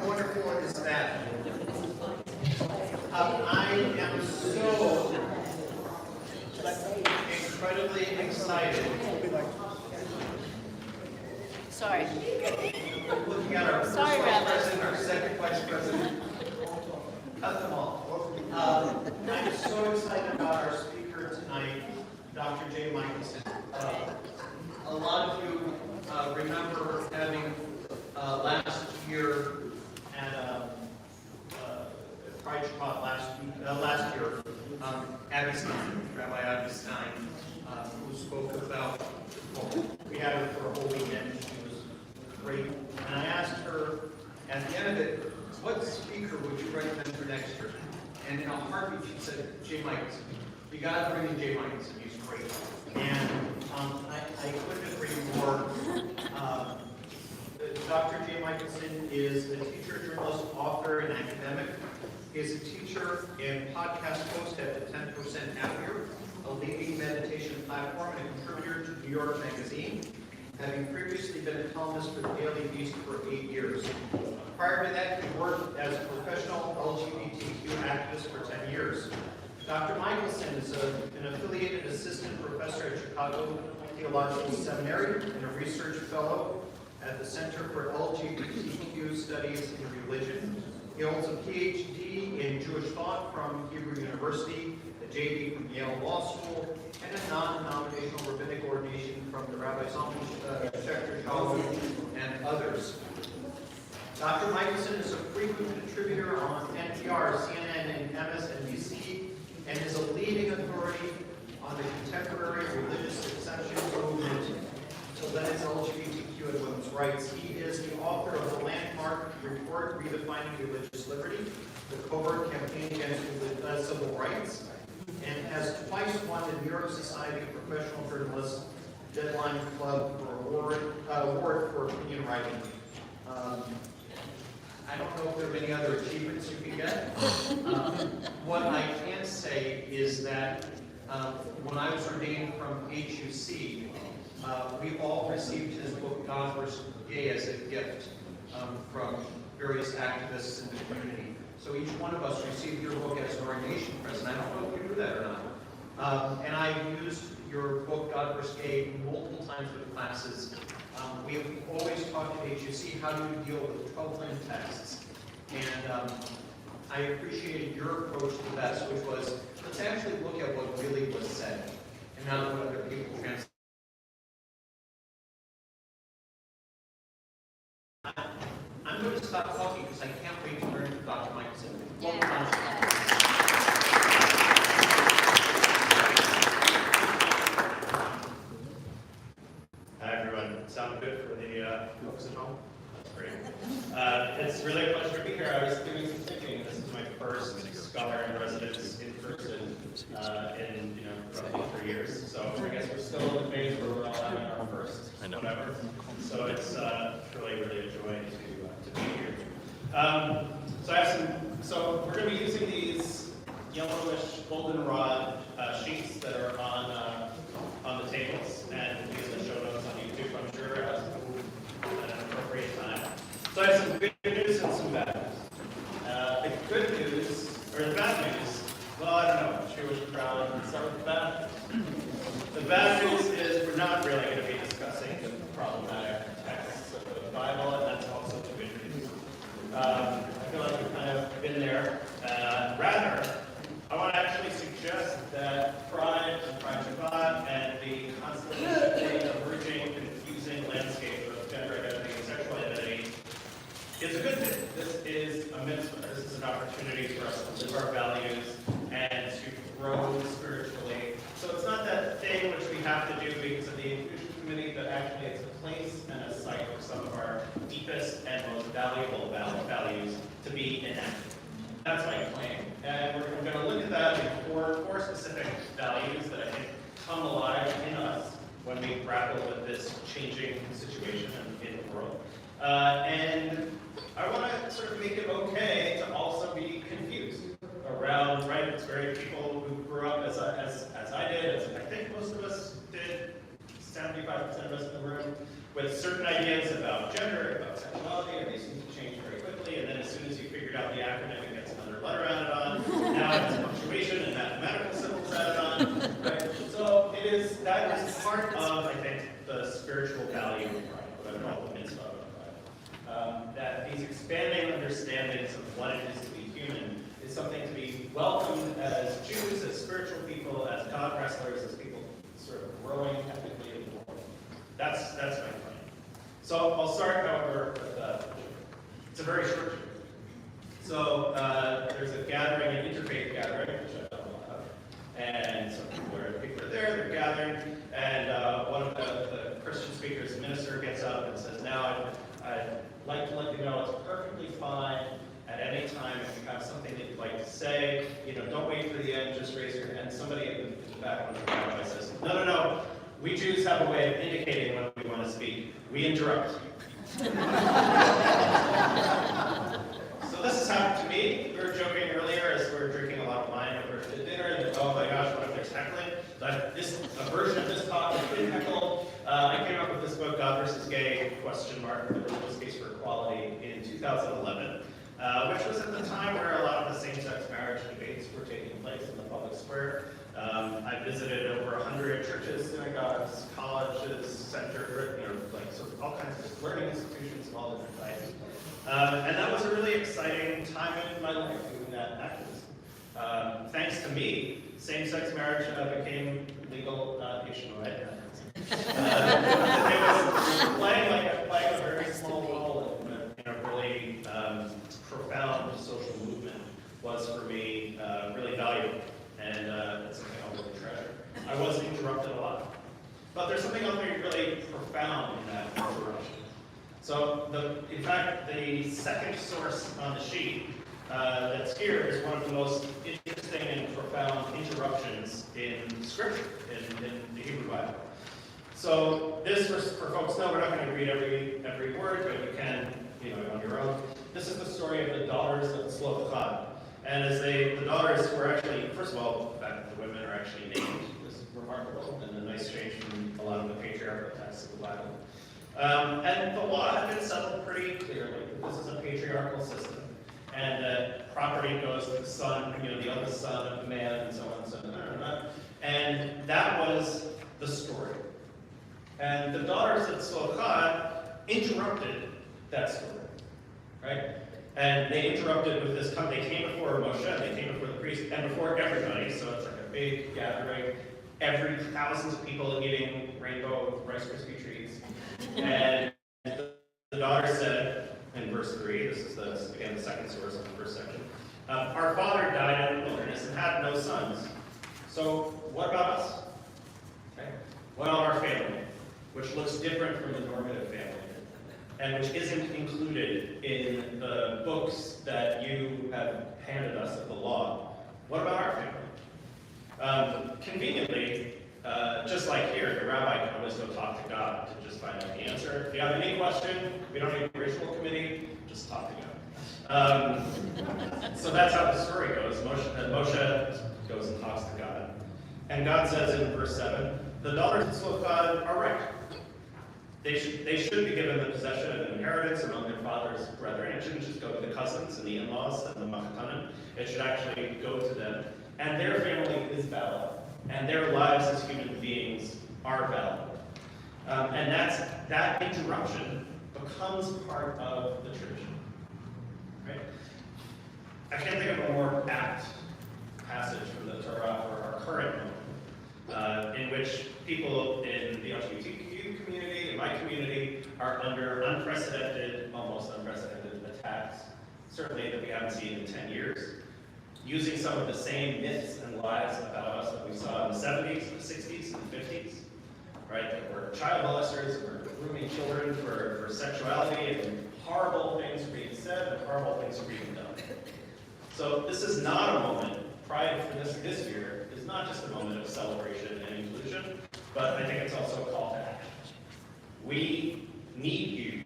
wonderful is that? I am so incredibly excited. Sorry. Looking at our first vice president, our second vice president. Cut them all. I'm so excited about our speaker tonight, Dr. J. Michaelson. A lot of you remember having last year at Pride Shabbat last year, Abby Stein, Rabbi Abby Stein, who spoke about, well, we had her for a whole weekend. She was great. And I asked her at the end of it, what speaker would you recommend for next year? And in a heartbeat, she said, J. Michaelson. You got to bring in J. Michaelson. He's great. And I couldn't agree more. Dr. J. Michaelson is a teacher, journalist, author, and academic. He is a teacher and podcast host at the 10% Happier, a leading meditation platform and a contributor to New York Magazine, having previously been a columnist for the Daily Beast for 8 years. Prior to that, he worked as a professional LGBTQ activist for 10 years. Dr. Michaelson is an affiliated assistant professor at Chicago Theological Seminary and a research fellow at the Center for LGBTQ Studies in Religion. He holds a PhD in Jewish thought from Hebrew University, a JD from Yale Law School, and a non-denominational rabbinic ordination from the Rabbi Zalman Schechter College and others. Dr. Michaelson is a frequent contributor on NPR, CNN, and MSNBC, and is a leading authority on the contemporary religious exception movement to limit LGBTQ and women's rights. He is the author of the landmark report Redefining Religious Liberty, the covert campaign against civil rights, and has twice won the New York Society of Professional Journalists Deadline Club for award for opinion writing. I don't know if there are many other achievements you can get. What I can say is that when I was ordained from HUC, we all received his book, God vs. Gay, as a gift from various activists in the community. So each one of us received your book as an ordination present. I don't know if you knew that or not. And I used your book, God vs. Gay, multiple times with classes. We have always talked at HUC, how do you deal with troubling texts? And I appreciated your approach to that, which was, let's actually look at what really was said, and not what other people translate. I'm going to stop talking because I can't wait to learn from Dr. Michaelson. Hi everyone. Sound good for the folks at home? That's great. It's really a pleasure to be here. I was doing some thinking. This is my first scholar in residence in person in roughly 3 years. So I guess we're still in the phase where we're all having our first whatever. So it's really a joy to be here. So I have so we're going to be using these yellowish goldenrod sheets that are on the tables, and these are the show notes on YouTube, I'm sure, at an appropriate time. So I have some good news and some bad news. The good news, or the bad news, well, I don't know, I'm sure we should probably start with the bad news. The bad news is we're not really going to be discussing the problematic texts of the Bible, and that's also the good news. I feel like we've kind of been there. Rather, I want to actually suggest that Pride and Pride Shabbat and the constantly emerging, confusing landscape of gender identity and sexual identity is a good thing. This is a mitzvah. This is an opportunity for us to live our values and to grow spiritually. So it's not that thing which we have to do because of the inclusion committee, but actually it's a place and a site for some of our deepest and most valuable values to be enacted. That's my claim. And we're going to look at that in four specific values that I think come alive in us when we grapple with this changing situation in the world. And I want to sort of make it okay to also be confused around, right? It's very people who grew up as I did, as I think most of us did, 75% of us in the room, with certain ideas about gender, about sexuality, and they seem to change very quickly, and then mitzvah of pride. That these expanding understandings of what it is to be human is something to be welcomed as Jews, as spiritual people, as God wrestlers, as people sort of growing ethically in the world. That's my claim. So I'll start, however, with it's a very short joke. So there's a gathering, an interfaith gathering, which I've done a lot of, and some people are there, they're gathering, and one of the Christian speakers, the minister, gets up and says, now I'd like to let you know it's perfectly fine at any time if you have something that you'd like to say, don't wait for the end, just raise your hand. Somebody in the back of the rabbi says, no, we Jews have a way of indicating when we want to speak. We interrupt. So this has happened to me. We were joking earlier as we were drinking a lot of wine over at dinner, and oh my gosh, what if there's heckling? But a version of this talk has been heckled. I came up with this book, God versus Gay, ? The Religious Case for Equality, in 2011, which was at the time where a lot of the same-sex marriage debates were taking place in the public square. I visited over 100 churches, synagogues, colleges, centers, sort of all kinds of learning institutions of all different types. And that was a really exciting time in my life doing that activism. Thanks to me, same-sex marriage became legal nationwide. It was playing a very small role in a really profound social movement was for me really valuable, and it's something I'll really treasure. I was interrupted a lot, but there's something else really profound in that interruption. So, in fact, the second source on the sheet that's here is one of the most interesting and profound interruptions in Scripture, in the Hebrew Bible. So this, for folks, no, we're not going to read every word, but you can, on your own. This is the story of the daughters of Zelophehad. And as the daughters were actually, first of all, the fact that the women are actually named is remarkable, and a nice change from a lot of the patriarchal texts of the Bible. And the law had been settled pretty clearly. This is a patriarchal system. And property goes to the son, the eldest son of the man, and so on and so on. And that was the story. And the daughters of Zelophehad interrupted that story, right? And they interrupted with this, they came before Moshe, they came before the priest, and before everybody, so it's like a big gathering, thousands of people eating rainbow Rice Krispie treats. And the daughter said, in verse 3, this is again the second source of the first section, our father died in the wilderness and had no sons. So what about us? Okay. What about our family, which looks different from the normative family, and which isn't included in the books that you have handed us of the law? What about our family? Conveniently, just like here, the rabbi can always go talk to God to just find out the answer. If you have any question, we don't need a ritual committee, just talk to God. So that's how the story goes. Moshe goes and talks to God. And God says in verse 7, the daughters of Zelophehad are right. They should be given the possession of an inheritance among their father's brethren. It shouldn't just go to the cousins and the in-laws and the machatanim. It should actually go to them. And their family is valid. And their lives as human beings are valid. And that interruption becomes part of the tradition. Right? I can't think of a more apt passage from the Torah for our current moment, in which people in the LGBTQ community, in my community, are under almost unprecedented attacks, certainly that we haven't seen in 10 years, using some of the same myths and lies about us that we saw in the 70s, the 60s, and the 50s, right? That we're child molesters, we're grooming children for sexuality, and horrible things are being said, and horrible things are being done. So this is not a moment, Pride for this year is not just a moment of celebration and inclusion, but I think it's also a call to action. We need you,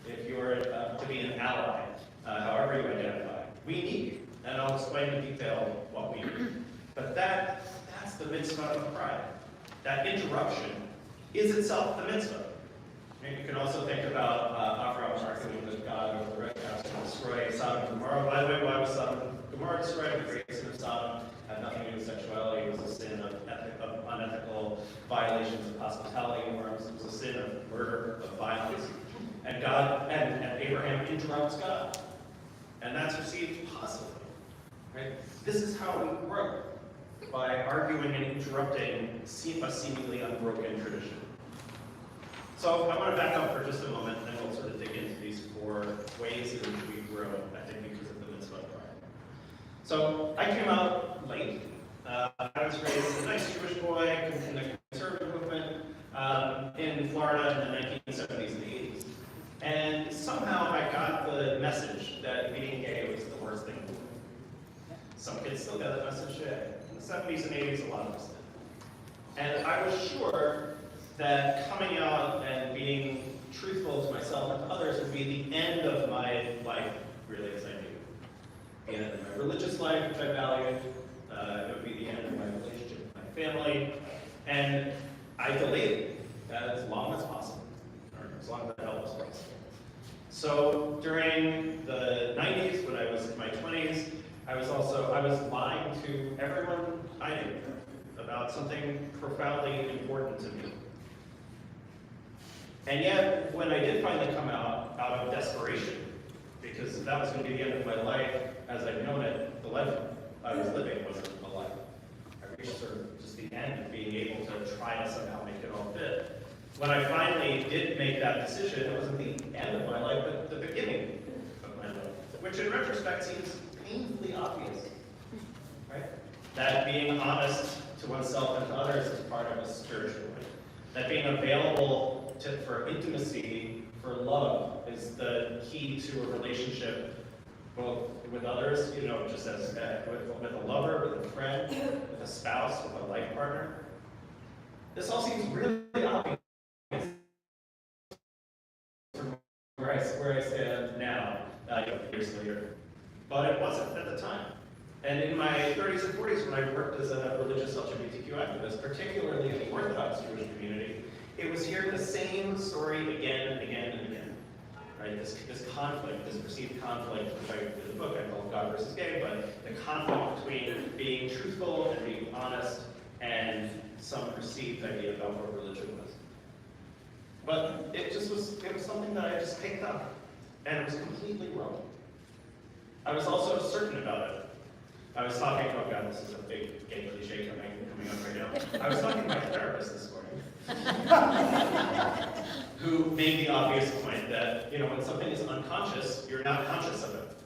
if you're to be an ally, however you identify. We need you, and I'll explain in detail what we do. But that's the mitzvah of pride. That interruption is itself the mitzvah. And you can also think about Avram's argument with God over the red house to destroy Sodom and Gomorrah. By the way, why was Sodom and Gomorrah destroyed? The great sin of Sodom had nothing to do with sexuality. It was a sin of unethical violations of hospitality norms. It was a sin of murder, of violence. And God, and Abraham interrupts God. And that's received positively. Right? This is how we grow, by arguing and interrupting a seemingly unbroken tradition. So I want to back up for just a moment, and then we'll sort of dig into these 4 ways in which we grow, I think, because of the mitzvah of pride. So I came out late. I was raised as a nice Jewish boy in the conservative movement in Florida in the 1970s and 80s. And somehow I got the message that being gay was the worst thing in the world. Some kids still get that message today. In the 70s and 80s, a lot of us did. And I was sure that coming out and being truthful to myself and to others would be the end of my life, really, as I knew. The end of my religious life, which I valued. It would be the end of my relationship with my family. And I delayed it as long as possible, or as long as that helped was possible. So during the 90s, when I was in my 20s, I was lying to everyone I knew about something profoundly important to me. And yet, when I did finally come out of desperation, because that was going to be the end of my life as I'd known it, the life I was living wasn't a life. I reached sort of just the end of being able to try to somehow make it all fit. When I finally did make that decision, it wasn't the end of my life, but the beginning of my life, which in retrospect seems painfully obvious, right? That being honest to oneself and to others is part of a spiritual life. That being available for intimacy, for love, is the key to a relationship, both with others, just as with a lover, with a friend, with a spouse, with a life partner. This all seems really obvious from where I stand now, years later. But it wasn't at the time. And in my 30s and 40s, when I worked as a religious LGBTQ activist, particularly in the Orthodox Jewish community, it was hearing the same story again and again and again. Right? This conflict, this perceived conflict, which I did in the book, I call God versus Gay, but the conflict between being truthful and being honest and some perceived idea about what religion was. But it was something that I just picked up, and it was completely wrong. I was also certain about it. I was talking, oh God, this is a big gay cliche coming up right now. I was talking to my therapist this morning, who made the obvious point that, when something is unconscious, you're not conscious of it.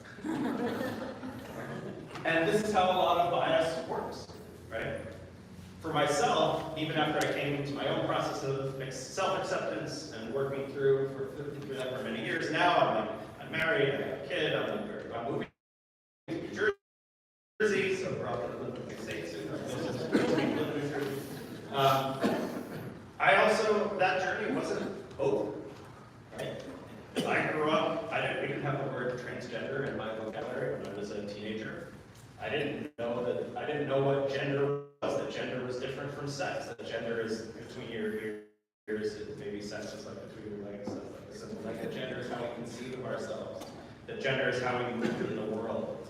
And this is how a lot of bias works, right? For myself, even after I came into my own process of self-acceptance and working through that for many years, now I'm married, I have a kid, I'm moving to New Jersey, so we're all going to live in the big state soon. That journey wasn't over, right? I grew up, we didn't have the word transgender in my vocabulary when I was a teenager. I didn't know what gender was, that gender was different from sex, that gender is between your ears, maybe sex is like between your legs, like that gender is how we conceive of ourselves, that gender is how we move in the world,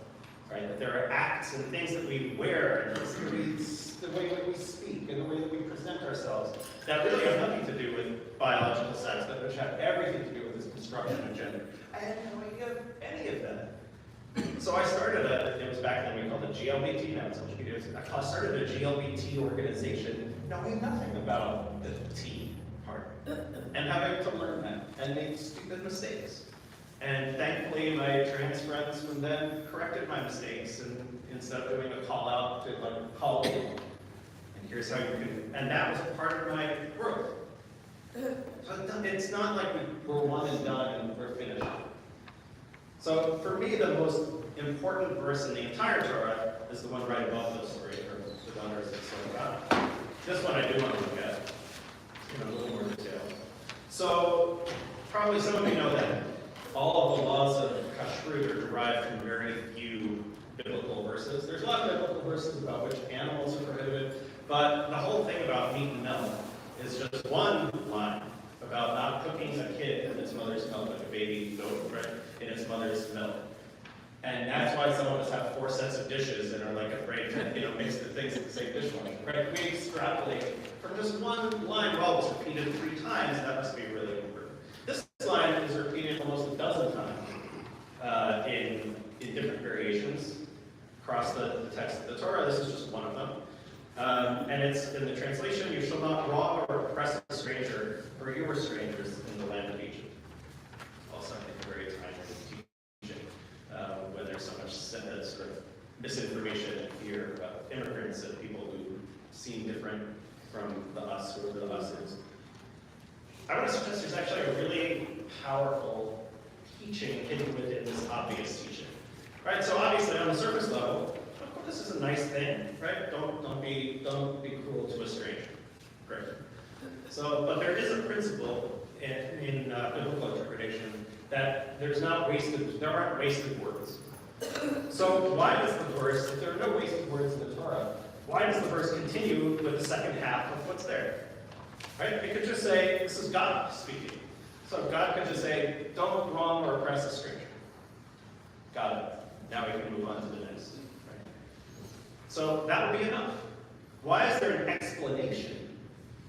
right? That there are acts and things that we wear, and the way that we speak, and the way that we present ourselves, that really have nothing to do with biological sex, but which have everything to do with this construction of gender. I had no idea of any of that. So I started it was back then we called it GLBT, now it's LGBT. I started a GLBT organization knowing nothing about the T part, and having to learn that, and make stupid mistakes. And thankfully, my trans friends from then corrected my mistakes, and instead of doing a call out to call people. And here's how you can, and that was part of my growth. So it's not like we're one and done and we're finished. So for me, the most important verse in the entire Torah is the one right above the story, or the daughters of Shabbat. This one I do want to look at in a little more detail. So probably some of you know that all of the laws of kashrut are derived from very few biblical verses. There's a lot of biblical verses about which animals are prohibited, but the whole thing about meat and milk is just one line about not cooking a kid in its mother's milk, like a baby goat, right, in its mother's milk. And that's why some of us have 4 sets of dishes and are like afraid to, mix the things in the same dishwasher, right? We extrapolate from just one line. Well, it's repeated 3 times. That must be really important. This line is repeated almost a dozen times in different variations across the text of the Torah. This is just one of them. And it's in the translation, "You shall not wrong or oppress a stranger, for you were strangers in the land of Egypt." Also, I think, very timely teaching when there's so much sort of misinformation and fear about immigrants and people who seem different from the us, whoever the us is. I want to suggest there's actually a really powerful teaching hidden within this obvious teaching. Right? So obviously, on the surface level, this is a nice thing, right? Don't be cruel to a stranger. Great. So, but there is a principle in biblical interpretation that there aren't wasted words. So why does the verse, if there are no wasted words in the Torah, why does the verse continue with the second half of what's there? Right? It could just say, this is God speaking. So God could just say, don't wrong or oppress a stranger. Got it. Now we can move on to the next. Right? So that would be enough. Why is there an explanation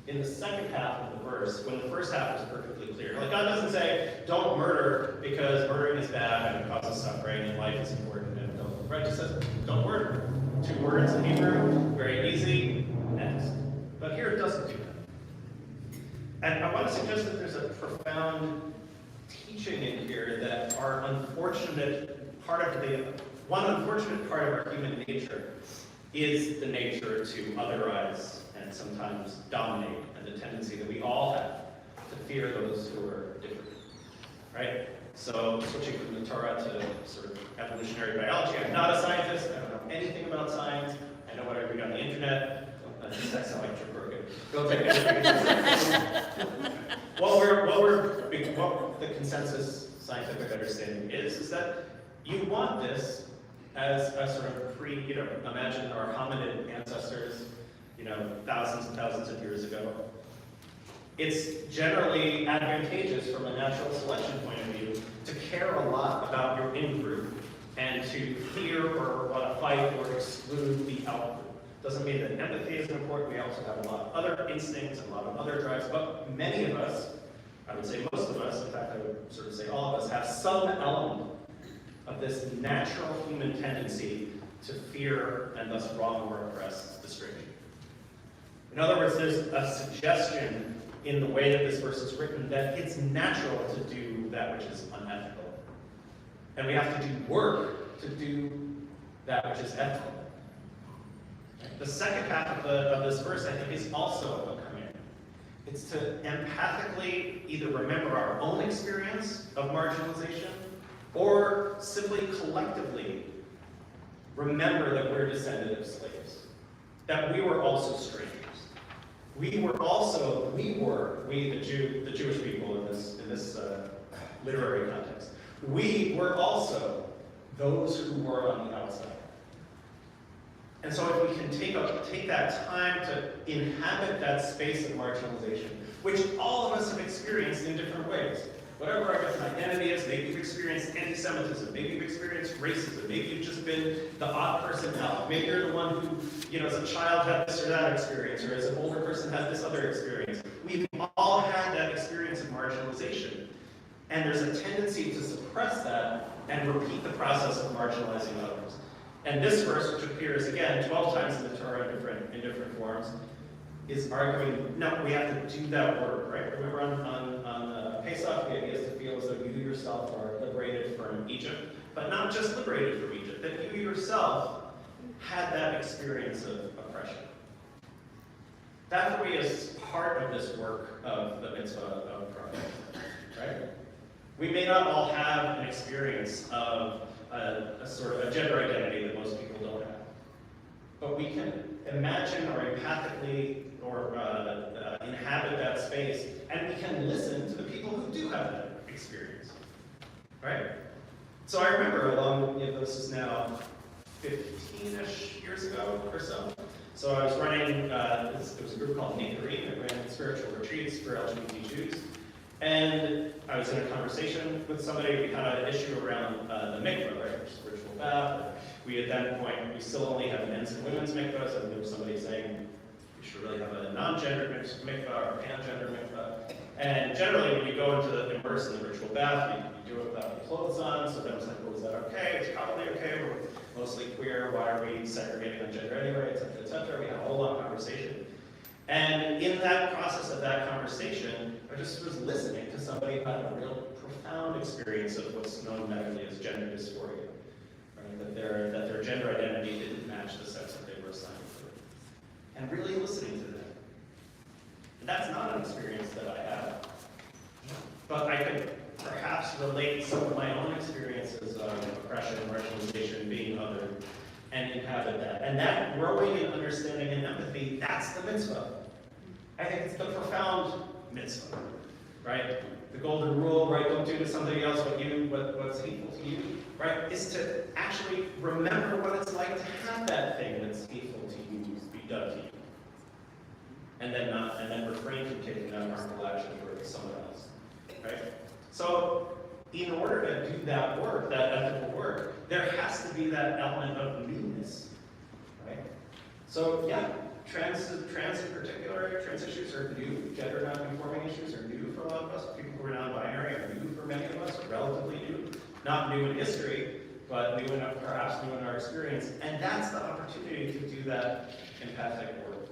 in the second half of the verse when the first half is perfectly clear? Like, God doesn't say, don't murder because murdering is bad and it causes suffering and life is important and don't, right? It just says, don't murder. 2 words in Hebrew, very easy, next. But here it doesn't do that. And I want to suggest that there's a profound teaching in here that one unfortunate part of our human nature is the nature to otherize and sometimes dominate, and the tendency that we all have to fear those who are different, right? So switching from the Torah to sort of evolutionary biology, I'm not a scientist, I don't know anything about science, I know what I read on the internet. That sounds like you're broken. Go take it. What the consensus scientific understanding is that you want this as a sort of imagine our hominid ancestors, thousands and thousands of years ago. It's generally advantageous from a natural selection point of view to care a lot about your in-group and to fear or want to fight or exclude the out-group. Doesn't mean that empathy isn't important. We also have a lot of other instincts and a lot of other drives, but many of us, I would say most of us, in fact I would sort of say all of us, have some element of this natural human tendency to fear and thus wrong or oppress the stranger. In other words, there's a suggestion in the way that this verse is written that it's natural to do that which is unethical. And we have to do work to do that which is ethical. The second half of this verse, I think, is also a command. It's to empathically either remember our own experience of marginalization or simply collectively remember that we're descended of slaves, that we were also strangers. We, the Jewish people in this literary context, we were also those who were on the outside. And so if we can take that time to inhabit that space of marginalization, which all of us have experienced in different ways. Whatever our identity is, maybe you've experienced anti-Semitism, maybe you've experienced racism, maybe you've just been the odd person out, maybe you're the one who, as a child had this or that experience, or as an older person had this other experience. We've all had that experience of marginalization. And there's a tendency to suppress that and repeat the process of marginalizing others. And this verse, which appears again 12 times in the Torah in different forms, is arguing, no, we have to do that work, right? Remember on Pesach, the idea is to feel as though you yourself are liberated from Egypt, but not just liberated from Egypt, that you yourself had that experience of oppression. That for me is part of this work of the mitzvah of prophet, right? We may not all have an experience of a sort of a gender identity that most people don't have. But we can imagine or empathically or inhabit that space, and we can listen to the people who do have that experience, right? So I remember this is now 15-ish years ago or so. So I was running, there was a group called Nikarim that ran spiritual retreats for LGBT Jews. And I was in a conversation with somebody, we had an issue around the mikvah, right, which is ritual bath. We at that point, we still only have men's and women's mikvahs, and there was somebody saying we should really have a non-gender mikvah or pan-gender mikvah. And generally, when you go into the immerse in the ritual bath, you do it without the clothes on, so then it's like, well, is that okay? It's probably okay, we're mostly queer, why are we segregating on gender anyway, et cetera, et cetera. We had a whole long conversation. And in that process of that conversation, I just was listening to somebody who had a real profound experience of what's known medically as gender dysphoria. Right? That their gender identity didn't match the sex that they were assigned for. And really listening to them. And that's not an experience that I have. But I could perhaps relate some of my own experiences of oppression, marginalization, being other, and inhabit that. And that growing in understanding and empathy, that's the mitzvah. I think it's the profound mitzvah, right? The golden rule, right? Don't do to somebody else what's hateful to you, right? Is to actually remember what it's like to have that thing that's hateful to you be done to you. And then refrain from taking that harmful action towards someone else, right? So, in order to do that work, that ethical work, there has to be that element of newness, right? So, yeah, trans in particular, trans issues are new. Gender non-conforming issues are new for a lot of us. People who are non-binary are new for many of us, relatively new. Not new in history, but perhaps new in our experience. And that's the opportunity to do that empathic work.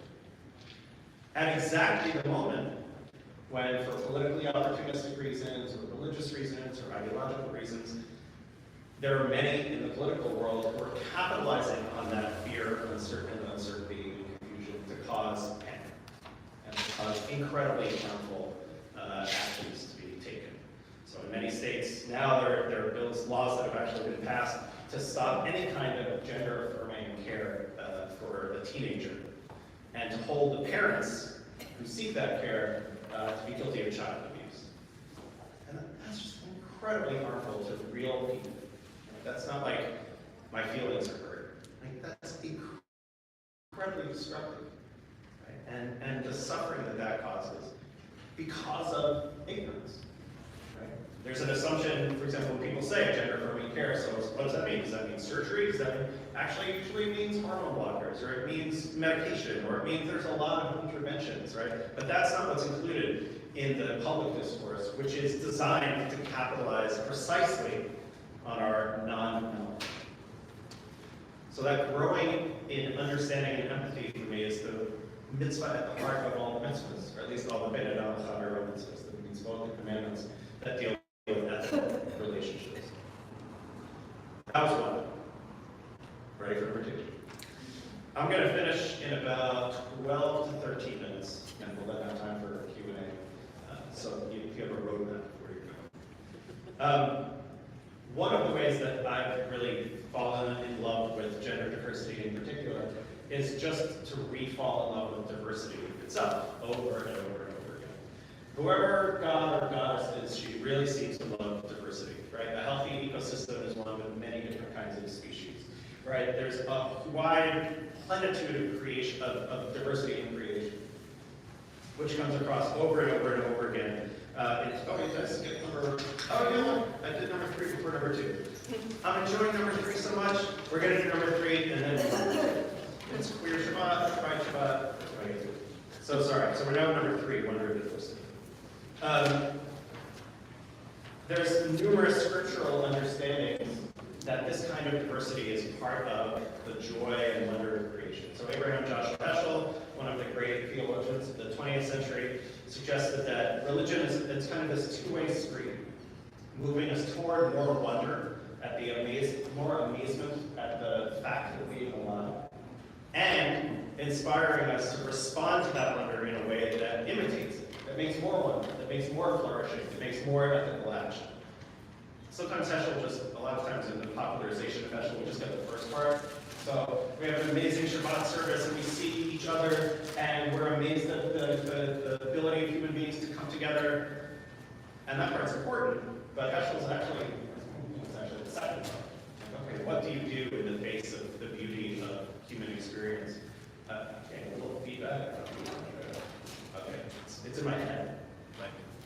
At exactly the moment when, for politically opportunistic reasons, or religious reasons, or ideological reasons, there are many in the political world who are capitalizing on that fear, uncertainty, and confusion to cause panic and to cause incredibly harmful actions to be taken. So in many states now there are bills, laws that have actually been passed to stop any kind of gender-affirming care for a teenager, and to hold the parents who seek that care to be guilty of child abuse. And that's just incredibly harmful to real people. That's not like my feelings are hurt. Like, that's incredibly destructive. Right? And the suffering that causes because of ignorance. Right? There's an assumption, for example, when people say gender-affirming care, so what does that mean? Does that mean surgery? Does that mean, actually usually means hormone blockers, or it means medication, or it means there's a lot of interventions, right? But that's not what's included in the public discourse, which is designed to capitalize precisely on our non-knowledge. So that growing in understanding and empathy for me is the mitzvah at the heart of all the mitzvahs, or at least all the Beit Adam Chaver mitzvahs, that means both the commandments that deal with ethical relationships. That was one. Ready for number two? I'm going to finish in about 12 to 13 minutes, and we'll then have time for Q&A. So if you have a roadmap before you go. One of the ways that I've really fallen in love with gender diversity in particular is just to re-fall in love with diversity itself over and over and over again. Whoever God or goddess is, she really seems to love diversity, right? A healthy ecosystem is one with many different kinds of species, right? There's a wide plenitude of creation, of diversity in creation, which comes across over and over and over again. Did I skip number? Oh, no, I did number 3 before number 2. I'm enjoying number 3 so much. We're going to do number 3, and then it's queer Shabbat, pride Shabbat. So sorry. So we're now at number 3, wonder of diversity. There's numerous scriptural understandings that this kind of diversity is part of the joy and wonder of creation. So Abraham Joshua Heschel, one of the great theologians of the 20th century, suggested that religion is kind of this two-way street, moving us toward more wonder at more amazement at the fact that we are alive, and inspiring us to respond to that wonder in a way that imitates it, that makes more wonder, that makes more flourishing, that makes more ethical action. Sometimes Heschel a lot of times in the popularization of Heschel, we just get the first part. So we have an amazing Shabbat service, and we see each other, and we're amazed at the ability of human beings to come together. And that part's important, but Heschel's actually the second part. Okay, what do you do in the face of the beauty of human experience? Okay, a little feedback. Okay, it's in my head.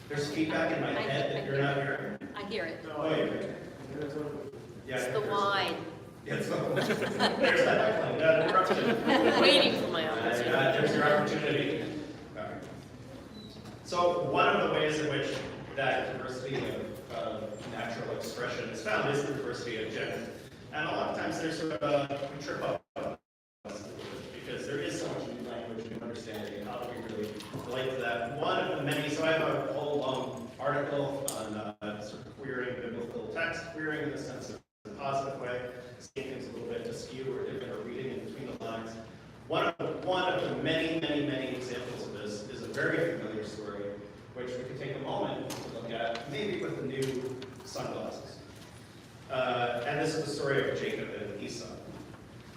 There's feedback. feedback in my head that you're not hearing? I hear it. Oh, you hear it. Yeah, It's the wine. Yeah, it's the wine. There's that pipeline, interruption. Waiting for my opportunity. There's your opportunity. All right. So one of the ways in which that diversity of natural expression is found is the diversity of gender. And a lot of times there's sort of we trip up because there is so much new language and understanding, and how do we really relate to that? One of the many, so I have a whole long article on sort of queering biblical text, queering in the sense of a positive way, seeing things a little bit askew or different, or reading in between the lines. One of the many, many, many examples of this is a very familiar story, which we could take a moment to look at, maybe with the new sunglasses. And this is the story of Jacob and Esau.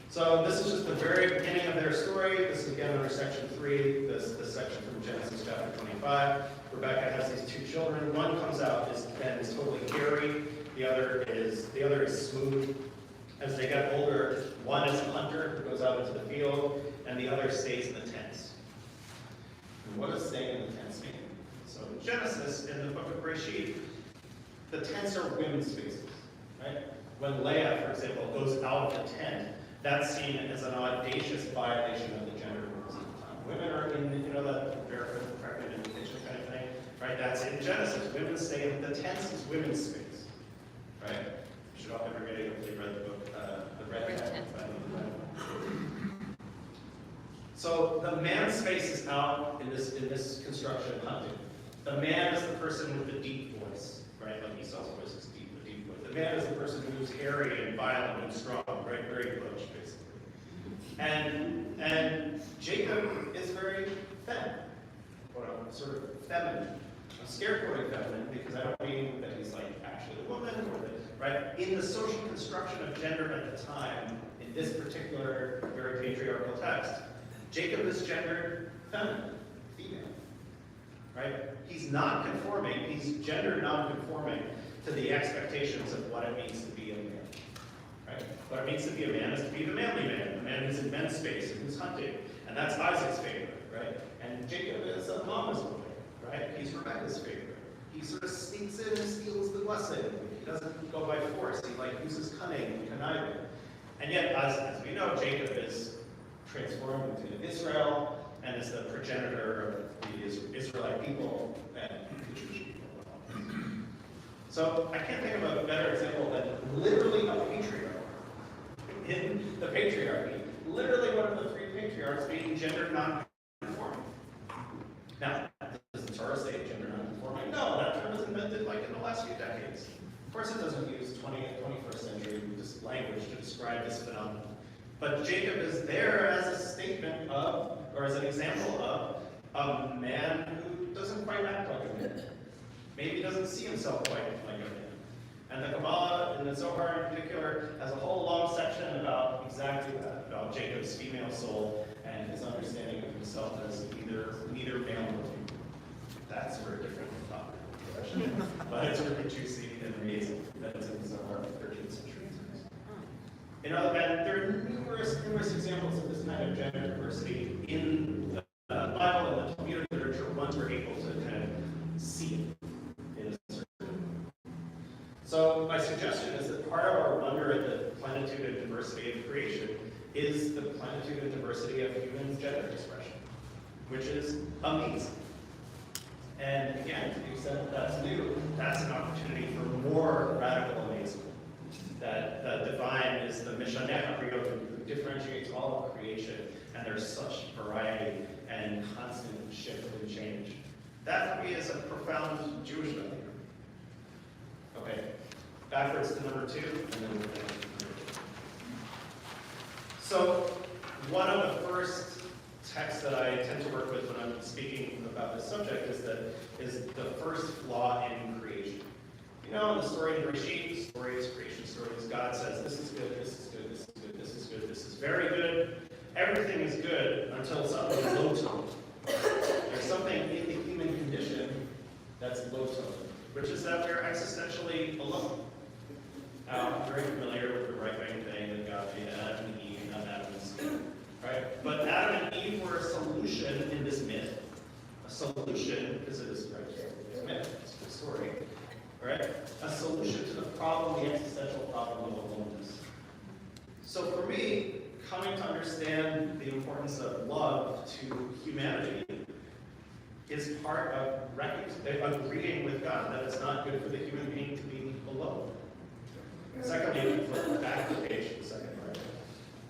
So this is just the very beginning of their story. This is again under section 3, this section from Genesis chapter 25. Rebecca has these two children. One comes out is totally hairy. The other is smooth. As they get older, one is a hunter who goes out into the field, and the other stays in the tents. And what does staying in the tents mean? So in Genesis, in the book of Bereshit, the tents are women's spaces, right? When Leah, for example, goes out of the tent, that's seen as an audacious violation of the gender rules at the time. Women are in, that barefoot, pregnant in the kitchen kind of thing, right? That's in Genesis. Women stay in the tents is women's space, right? You should all everybody hopefully read the book, The Red Tent. So the man's space is out in this construction hunting. The man is the person with the deep voice, right? Like Esau's voice is deep, the deep voice. The man is the person who's hairy and violent and strong, right? Very butch, basically. And Jacob is very feminine, sort of feminine. I'm scared quoting feminine because I don't mean that he's like actually a woman, or that, right? In the social construction of gender at the time, in this particular very patriarchal text, Jacob is gendered feminine, female, right? He's not conforming, he's gender non-conforming to the expectations of what it means to be a man, right? What it means to be a man is to be the manly man, the man who's in men's space and who's hunting, and that's Isaac's favorite, right? And Jacob is a mama's boy, right? He's Rebecca's favorite. He sort of sneaks in and steals the blessing. He doesn't go by force. He uses cunning and conniving. And yet, as we know, Jacob is transformed into Israel and is the progenitor of the Israelite people and the Jewish people. So I can't think of a better example than literally a patriarch in the patriarchy. Literally one of the three patriarchs being gender non-conforming. Now, does the Torah say gender non-conforming? No, that term was invented like in the last few decades. Of course it doesn't use 20th, 21st century language to describe this phenomenon. But Jacob is there as a statement of, or as an example of, a man who doesn't quite act like a man. Maybe doesn't see himself quite like a man. And the Kabbalah, and the Zohar in particular, has a whole long section about exactly that, about Jacob's female soul and his understanding of himself as neither male nor female. That's for a different topic, but it's really juicy and amazing that it's in the Zohar of the 13th century. And there are numerous examples of this kind of gender diversity in the Bible and the Talmudic literature once we're able to kind of see it in a certain. So my suggestion is that part of our wonder at the plenitude and diversity of creation is the plenitude and diversity of human gender expression, which is amazing. And again, to the extent that that's new, that's an opportunity for more radical amazement. That the divine is the Mishanech who differentiates all of creation, and there's such variety and constant shift and change. That for me is a profound Jewish value. Okay, backwards to number 2, and then we're going to number 2. So, one of the first texts that I tend to work with when I'm speaking about this subject is the first flaw in creation. You know, the story in Bereshit, stories, creation stories, God says, this is good, this is good, this is good, this is good, this is very good. Everything is good until something is low tone. There's something in the human condition that's low tone, which is that we're existentially alone. I'm very familiar with the right-wing thing that God made Adam and Eve, not Adam and Eve, right? But Adam and Eve were a solution in this myth. A solution, because it is right, myth. So for me, coming to understand the importance of love to humanity is part of agreeing with God that it's not good for the human being to be alone. Secondly, flip back to page, the second part.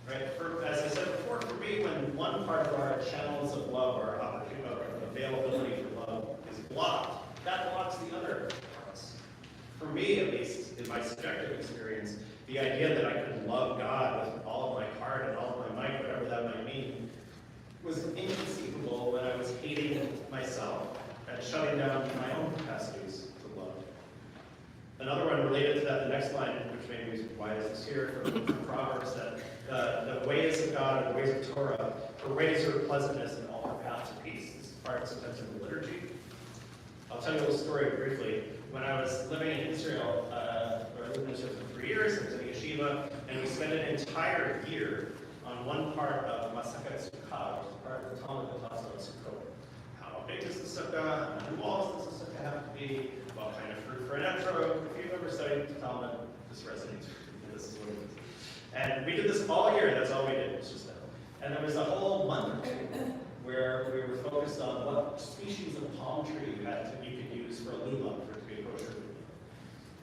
Right? As I said before, for me, when one part of our channels of love or opportunity or availability for love is blocked, that blocks the other parts. For me, at least, in my subjective experience, the idea that I could love God with all of my heart and all of my might, whatever that might mean, was inconceivable when I was hating myself and shutting down my own capacities to love. Another one related to that, the next line, which maybe is why this is here, from Proverbs, that the ways of God are the ways of Torah, her ways are pleasantness and all her paths of peace. This is part sometimes in the liturgy. I'll tell you a little story briefly. When I was living in Israel, I lived in Israel for 3 years, I was in yeshiva, and we spent an entire year on one part of Masachet Sukkah, which is part of the Talmud that talks about Sukkot. How big is the sukkah? How many walls does the sukkah have to be? What kind of fruit for an etrog? If you've ever studied the Talmud, this resonates with you. This is what it is. And we did this all year. That's all we did. It was just that. And there was a whole month or two where we were focused on what species of palm tree you could use for a lulav, for it to be a kosher lulav.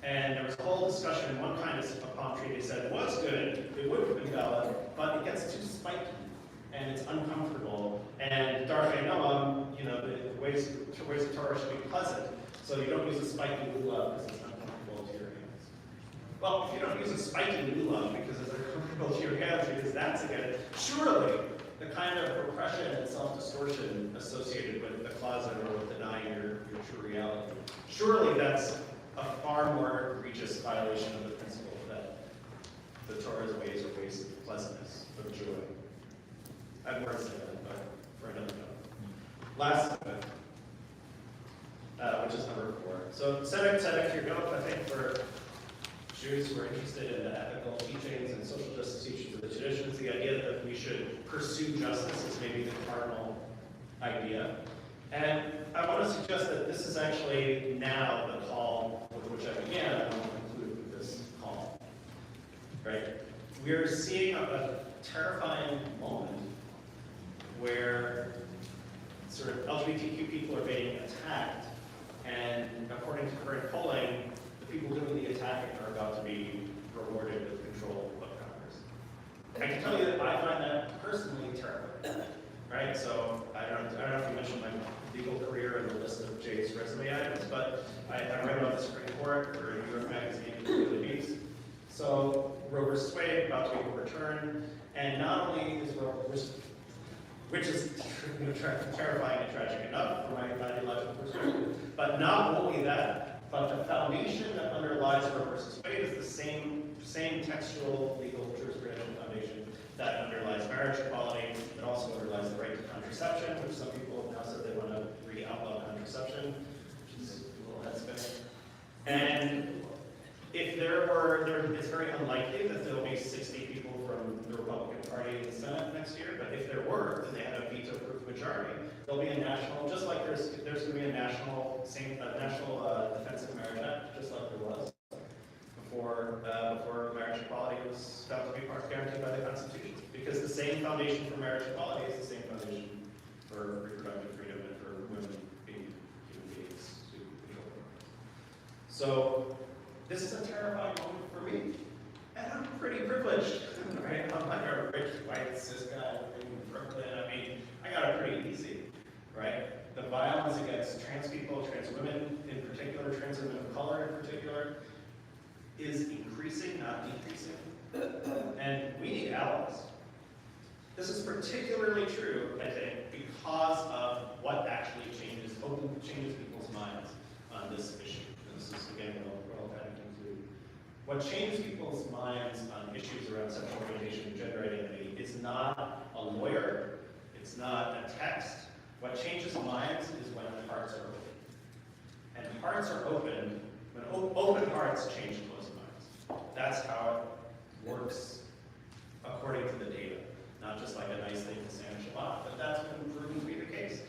And there was a whole discussion. One kind of palm tree they said was good. It would have been valid, but it gets too spiky and it's uncomfortable. And Darfei Noam, the ways of Torah should be pleasant, so you don't use a spiky lulav because it's uncomfortable to your hands. Well, if you don't use a spiky lulav because it's uncomfortable to your hands, because that's again, surely the kind of repression and self-distortion associated with the closet or with denying your true reality, surely that's a far more egregious violation of the principle that the Torah's ways are ways of pleasantness, of joy. I have more to say that, but for another note. Last event, which is number 4. So tzedek tirgot, I think for Jews who are interested in the ethical teachings and social justice teachings of the traditions, the idea that we should pursue justice is maybe the cardinal idea. And I want to suggest that this is actually now the call with which I began. I want to conclude with this call. Right? We're seeing a terrifying moment where sort of LGBTQ people are being attacked, and according to current polling, the people doing the attacking are about to be rewarded with control of Congress. I can tell you that I find that personally terrifying. Right? So I don't know if you mentioned my legal career in the list of Jay's resume items, but I read about the Supreme Court for New York Magazine Daily Beast. So Roe versus Wade about to be overturned, and not only is Roe, which is terrifying and tragic enough from my ideological perspective, but not only that, but the foundation that underlies Roe versus Wade is the same textual legal jurisprudential foundation that underlies marriage equality, that also underlies the right to contraception, which some people have now said they want to re-outlaw contraception, which is a little head spinning. And if it's very unlikely that there'll be 60 people from the Republican Party in the Senate next year, but if there were, then they had a veto-proof majority. There'll be a national, just like there's going to be a national Defense of Marriage Act, just like there was before marriage equality was found to be guaranteed by the Constitution. Because the same foundation for marriage equality is the same foundation for reproductive freedom and for women being human beings to control them. So this is a terrifying moment for me. And I'm pretty privileged, right? I'm like a rich, white, cis guy living in Brooklyn. I mean, I got it pretty easy, right? The violence against trans people, trans women in particular, trans women of color in particular, is increasing, not decreasing. And we need allies. This is particularly true, I think, because of what actually changes people's minds on this issue. And this is, again, what I'll kind of conclude. What changes people's minds on issues around sexual orientation and gender identity is not a lawyer, it's not a text. What changes minds is when hearts are open. And hearts are open, when open hearts change closed minds. That's how it works according to the data. Not just like a nice thing to say on Shabbat, but that's been proven to be the case.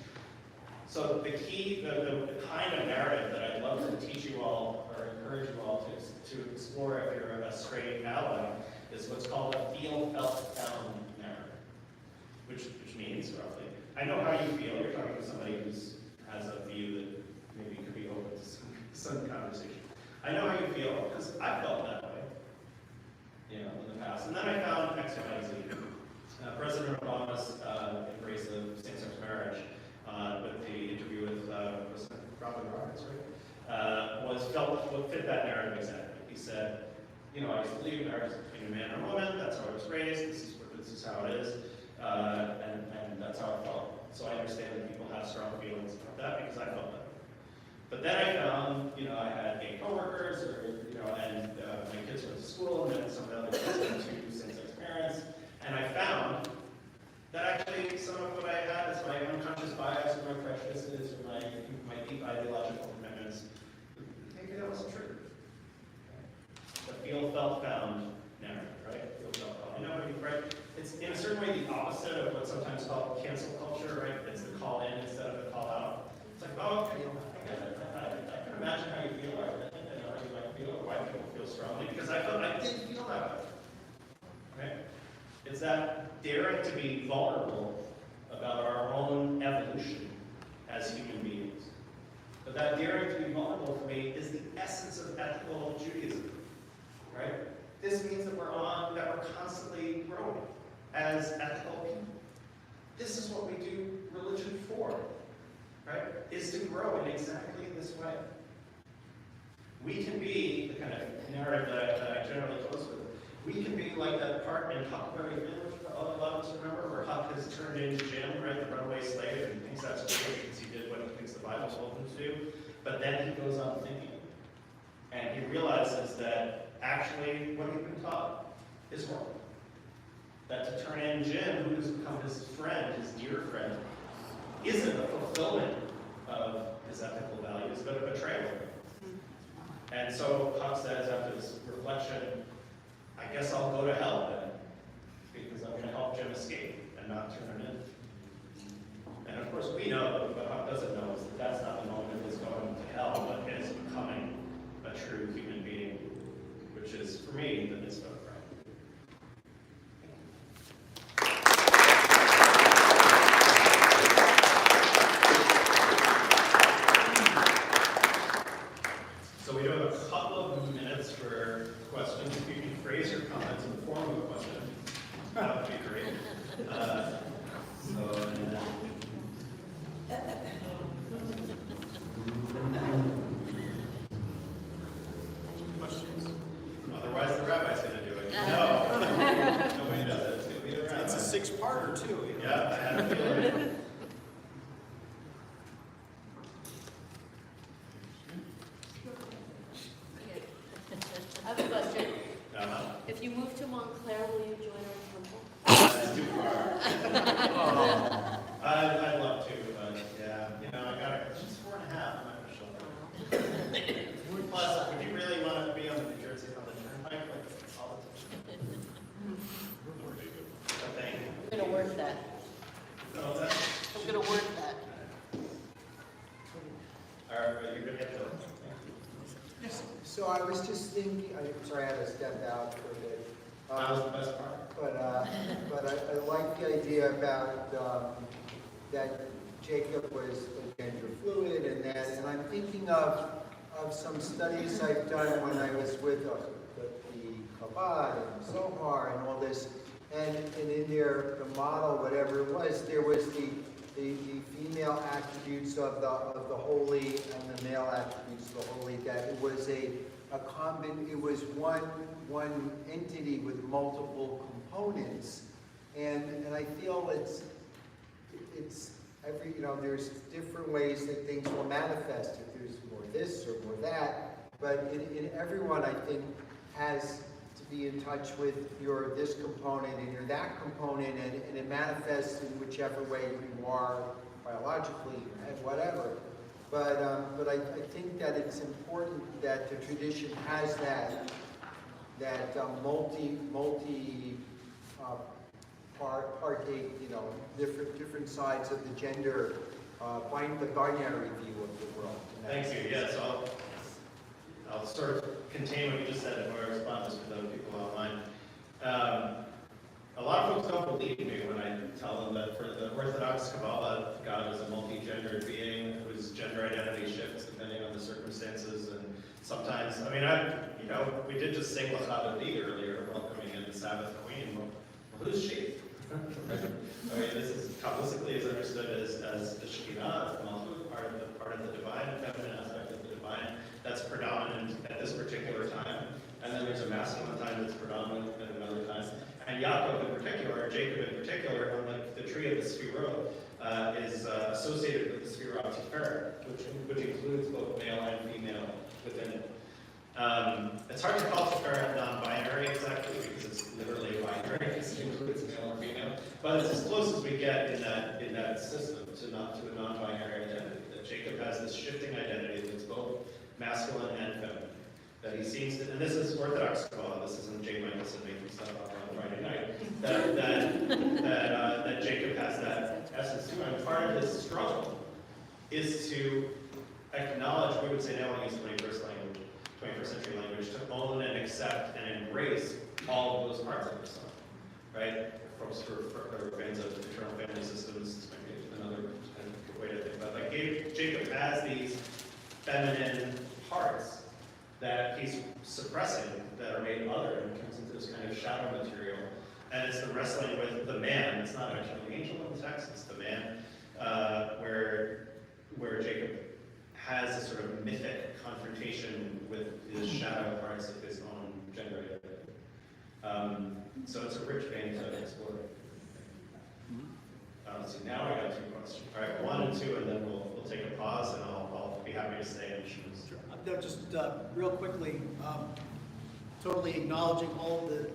So the key, the kind of narrative that I'd love to teach you all or encourage you all to explore if you're a straight ally is what's called a feel, felt, found narrative, which means, roughly, I know how you feel. You're talking to somebody who has a view that maybe could be open to some conversation. I know how you feel, because I felt that way, in the past. And then I found X, Y, Z. President Obama's embrace of same-sex marriage, with the interview with Robin Roberts, right? What fit that narrative exactly. He said, I just believe marriage is between a man and a woman. That's how I was raised. This is how it is, and that's how I felt. So I understand that people have strong feelings about that because I felt that. But then I found, I had gay coworkers, and my kids went to school, and then some of the other kids went to same-sex parents, and I found that actually some of what I had is my unconscious bias or my prejudices or my deep ideological commitments. Maybe that wasn't true. The feel, felt, found narrative, right? Feel, felt, found. Right? It's in a certain way the opposite of what's sometimes called cancel culture, right? It's the call in instead of the call out. It's like, oh, okay, I can imagine how you feel, how you might feel, or why people feel strongly, because I didn't feel that way. Right? It's that daring to be vulnerable about our own evolution as human beings. But that daring to be vulnerable for me is the essence of ethical Judaism. Right? This means that we're constantly growing as ethical people. This is what we do religion for, right? Is to grow in exactly this way. We can be the kind of narrative that I generally close with. We can be like that part in Huckleberry Finn, which a lot of us remember, where Huck has turned into Jim, right, the runaway slave, and thinks that's great because he did what he thinks the Bible told him to do. But then he goes on thinking, and he realizes that actually what he's been taught is wrong. That to turn in Jim, who has become his friend, his dear friend, isn't a fulfillment of his ethical values, but a betrayal. And so Huck says, after this reflection, I guess I'll go to hell then, because I'm going to help Jim escape and not turn him in. And of course we know, but what Huck doesn't know is that that's not the moment of his going to hell, but his becoming a true human being, which is, for me, the mitzvah of Christ. So we do have a couple of minutes for questions. If you can phrase your comments in the form of a question, that would be great. Questions? Otherwise, the rabbi's going to do it. No. Nobody does it. It's going to be the rabbi. It's a six-parter, too. Yeah, I had a feeling. I have a question. If you move to Montclair, will you join our temple? That's too far. I'd love to, but yeah, I got it. She's 4.5. I'm not going to show her. Plus, would you really want to be on the New Jersey on the turnpike like all the time? Thank you. I'm going to work that. No, that's. I'm going to work that. All right, you're going to get to. So I was just thinking, I'm sorry I had to step out for a bit. That was the best part. But I like the idea about that Jacob was gender fluid and that, and I'm thinking of some studies I've done when I was with the Chabad and Zohar and all this, and in the model, whatever it was, there was the female attributes of the holy and the male attributes of the holy, that it was it was one entity with multiple components, and I feel it's every, there's different ways that things will manifest. If there's more this or more that, but in everyone, I think, has to be in touch with your this component and your that component, and it manifests in whichever way you are biologically and whatever. But I think that it's important that the tradition has that partake, different sides of the gender, the binary view of the world. Thank you. Yes, I'll sort of contain what you just said in my responses to those people online. Orthodox Kabbalah, God is a multi-gendered being whose gender identity shifts depending on the circumstances, and sometimes, I mean, we did just sing L'chad Adi earlier, welcoming in the Sabbath Queen. Well, who's she? I mean, this is Kabbalistically is understood as the Shekinah, the Malchut, part of the divine, feminine aspect of the divine, that's predominant at this particular time. And then there's a masculine time that's predominant at another time. And Yaakov in particular, Jacob in particular, unlike the tree of the Sphirot, is associated with the Sphirot Tiferet, which includes both male and female within it. It's hard to call Tiferet non-binary exactly because it's literally binary, because it includes male or female. But it's as close as we get in that system to a non-binary identity. That Jacob has this shifting identity that's both masculine and feminine. That he seems to, and this is Orthodox Kabbalah, this isn't J. Michaelson making stuff up on Friday night, that Jacob has that essence too. And part of his struggle is to acknowledge, we would say now we use 21st century language, to own and accept and embrace all of those parts of himself, right? Folks who are fans of eternal family systems, this might be another kind of way to think about it. Like Jacob has these feminine parts that he's suppressing that are made other and comes into this kind of shadow material. And it's the wrestling with the man. It's not actually the angel in the text, it's the man, where Jacob has a sort of mythic confrontation with his shadow parts of his own gender identity. So it's a rich vein to explore. So now I got 2 questions. All right, 1 and 2, and then we'll take a pause, and I'll be happy to stay and choose. No, just real quickly, totally acknowledging all the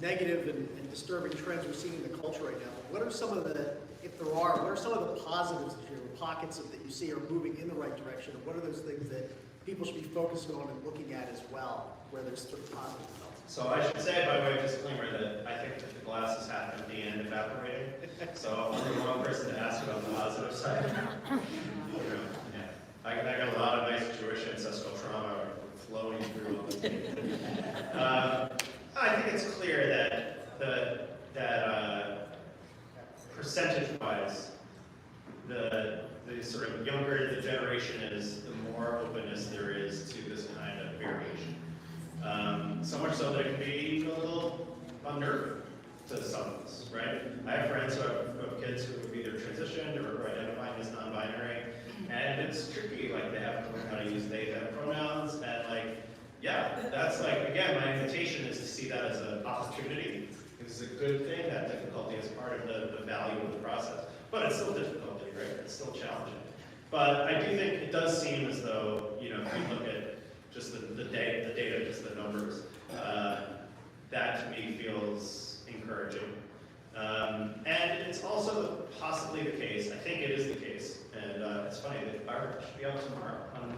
negative and disturbing trends we're seeing in the culture right now. What are some of the, if there are, what are some of the positives that you pockets of that you see are moving in the right direction? And what are those things that people should be focusing on and looking at as well, where there's sort of positive development? So I should say, by way of disclaimer, that I think that the glass is half empty and evaporating. So I'm the wrong person to ask about the positive side. I got a lot of nice Jewish ancestral trauma flowing through all this. I think it's clear that percentage-wise, the sort of younger the generation is, the more openness there is to this kind of variation. So much so that it can be a little unnerving to some of us, right? I have friends who have kids who have either transitioned or are identifying as non-binary, and it's tricky. Like, they have to learn how to use they, them pronouns, and like, yeah, that's like, again, my invitation is to see that as an opportunity. This is a good thing. That difficulty is part of the value of the process, but it's still difficulty, right? It's still challenging. But I do think it does seem as though, if you look at just the data, just the numbers, that to me feels encouraging. And it's also possibly the case, I think it is the case, and it's funny, that Barbara should be out tomorrow on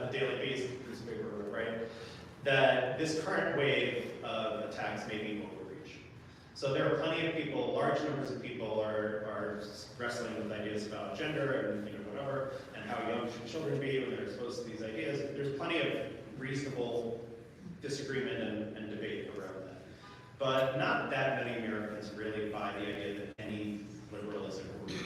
the Daily Beast newspaper, right? That this current wave of attacks may be overreach. So there are plenty of people, large numbers of people are wrestling with ideas about gender and whatever, and how young should children be when they're exposed to these ideas. There's plenty of reasonable disagreement and debate around that. But not that many Americans really buy the idea that any liberal is overreach,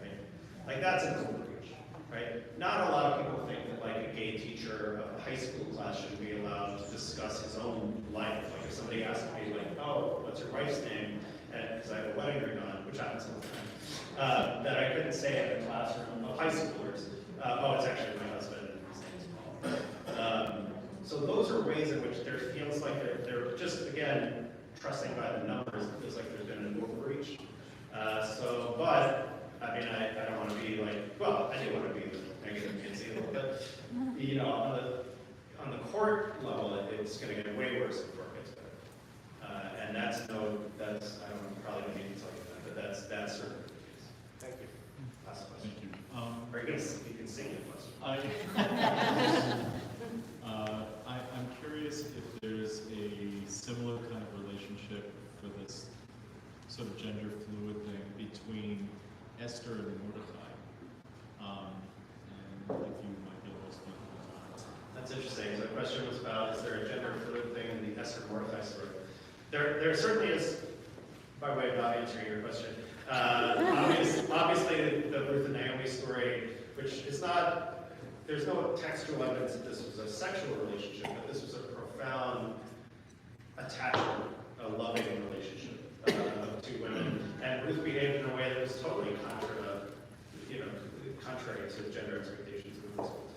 right? Like, that's an overreach, right? Not a lot of people think that, like, a gay teacher of a high school class should be allowed to discuss his own life. Like, if somebody asked me, like, oh, what's your wife's name? And because I have a wedding ring on, which happens all the time, that I couldn't say in a classroom of high schoolers. Oh, it's actually my husband, and his name's Paul. So those are ways in which there feels like they're just, again, trusting by the numbers, it feels like there's been an overreach. But, I mean, I don't want to be like, well, I do want to be the negative Nancy a little bit. On the court level, it's going to get way worse before it gets better. And I don't probably don't need to tell you that, but that's certainly the case. Thank you. Last question. Thank you. Or you can sing your question. I'm curious if there's a similar kind of relationship for this sort of gender fluid thing between Esther and Mordecai, and if you might be able to speak to that. That's interesting. So the question was about, is there a gender fluid thing in the Esther Mordecai story? There certainly is, by way of not answering your question. Obviously, the Ruth and Naomi story, which is not, there's no textual evidence that this was a sexual relationship, but this was a profound attachment, a loving relationship of two women. And Ruth behaved in a way that was totally contrary to gender expectations for this whole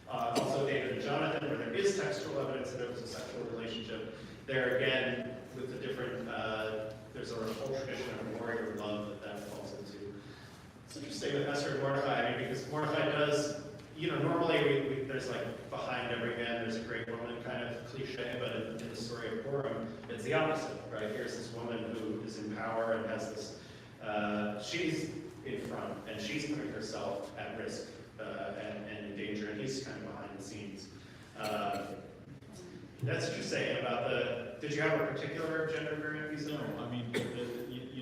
time. Also, David and Jonathan, where there is textual evidence that it was a sexual relationship. There again, with the different, there's a whole tradition of warrior love that falls into. It's interesting with Esther and Mordecai, I mean, because Mordecai does, normally there's like behind every man there's a great woman kind of cliche, but in the story of Purim, it's the opposite, right? Here's this woman who is in power and has this, she's in front and she's putting herself at risk and in danger, and he's kind of behind the scenes. That's what you're saying about did you have a particular gender variant reason? No, I mean,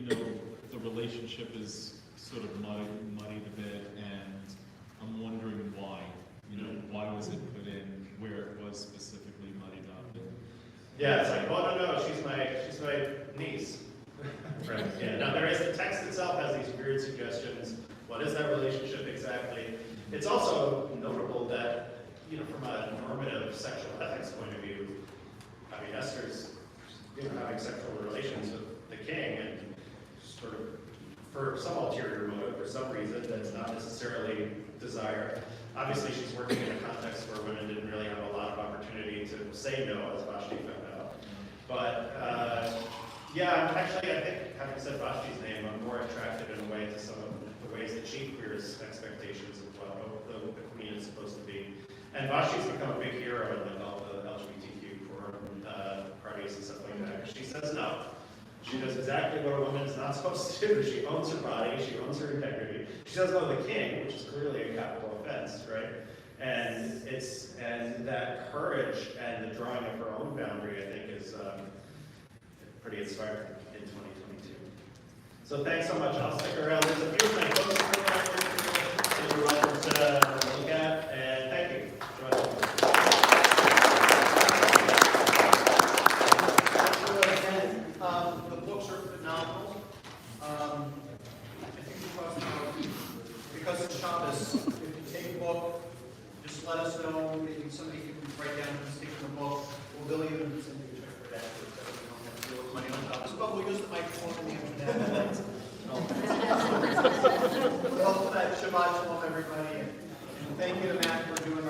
the relationship is sort of muddied a bit, and I'm wondering why. Why was it put in where it was specifically muddied up? Yeah, it's like, oh no, she's my niece. Right. Yeah. Now the text itself has these weird suggestions. What is that relationship exactly? It's also notable that, from a normative sexual ethics point of view, I mean, Esther's having sexual relations with the king, and sort of for some ulterior motive, for some reason that's not necessarily desire. Obviously, she's working in a context where women didn't really have a lot of opportunity to say no, as Vashti found out. But yeah, actually, I think having said Vashti's name, I'm more attracted in a way to some of the ways that she queers expectations of what the queen is supposed to be. And Vashti's become a big hero in like all the LGBTQ forum parties and stuff like that. She says no. She does exactly what a woman is not supposed to do. She owns her body. She owns her integrity. She does know the king, which is clearly a capital offense, right? And that courage and the drawing of her own boundary, I think, is pretty inspiring in 2022. So thanks so much. I'll stick around. There's a few things that you're welcome to look at, and thank you. The books are phenomenal. I think because it's Shabbos, if you take a book, just let us know. Maybe somebody can write down the stick in the book. We'll bill you and send you a check for that. So we don't have to deal with money on Shabbos. But we'll use the microphone and the internet. Well, Shabbat shalom, everybody. And thank you to Matt for doing our